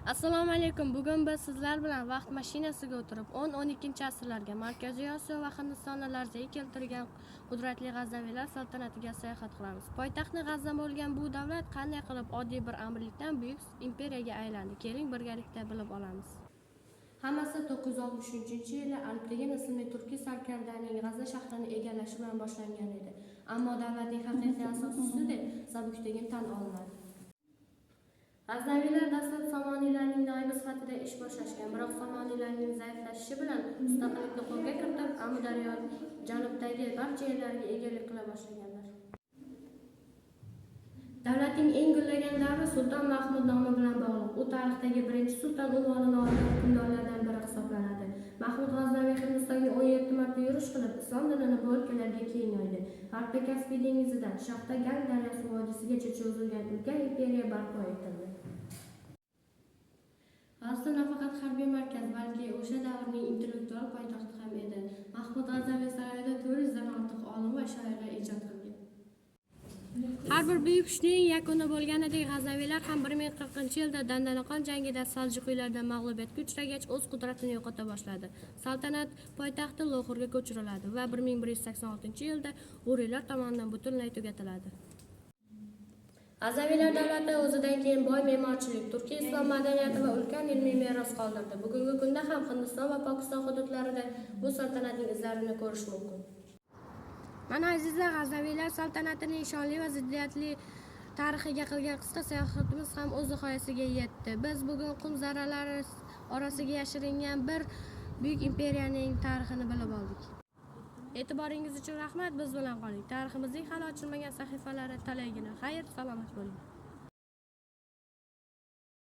Assalomu alaykum. Bugun biz sizlar bilan vaqt mashinasiga o'tirib 10-12 asrlarga Markaziy Osiyo va Hindistonni larzaga keltirgan qudratli g'aznaviylar saltanatiga sayohat qilamiz. Poytaxtni g'aznam bo'lgan bu davlat qanday qilib oddiy bir amirlikdan buyuk imperiyaga aylandi? Keling birgalikda bilib olamiz. Hammasi 963-yili Alptegin ismli turkiy sarkardaning G'azni shahrini egallashi bilan boshlangan edi. Ammo davlatning haqiqiy asoschisi deb Sabuktegin tan olinadi. G'aznaviylar dastlab Somoniylarning noibi sifatida ish boshlashgan, biroq Somoniylarning zaiflashishi bilan mustaqillikni qo'lga kiritib, Amudaryo janubidagi barcha yerlarga egalik qila boshlaganlar. Davlatning eng gullagan davri Sulton Mahmud nomi bilan bog'liq. U tarixdagi birinchi sulton unvonini olgan hukmdorlardan biri hisoblanadi. Mahmud G'aznaviy Hindistonga 17 marta yurish qilib, islom dinini bu o'lkalarga keng yoydi. G'arbda Kaspiy dengizidan Sharqda Gang daryosi vodiysigacha cho'zilgan ulkan imperiya barpo etildi. G'azni nafaqat harbiy markaz, balki o'sha davrning intellektual poytaxti ham edi. Mahmud G'aznaviy saroyida 400 dan ortiq olim va shoirlar ijod qilgan. Har bir buyuk ishning yakuni bo'lganidek, G'aznaviylar ham 1040-yilda Dandanaqon jangida Saljuqiylardan mag'lubiyatga uchragach, o'z qudratini yo'qota boshladi. Saltanat poytaxti Lohorga ko'chiriladi va 1186-yilda G'uriylar tomonidan butunlay tugatiladi. G'aznaviylar davlati o'zidan keyin boy me'morchilik, turkiy islom madaniyati va ulkan ilmiy meros qoldirdi. Bugungi kunda ham Hindiston va Pokiston hududlarida bu saltanatning izlarini ko'rish mumkin. Mana azizlar, G'aznaviylar saltanatining shonli va ziddiyatli tarixiga qilgan qisqa sayohatimiz ham o'z nihoyasiga yetdi. Biz bugun qum zarralari orasiga yashiringan bir buyuk imperiyaning tarixini bilib oldik. E'tiboringiz uchun rahmat. Biz bilan qoling. Tariximizning hali ochilmagan sahifalari talaygina. Xayr, salomat bo'ling.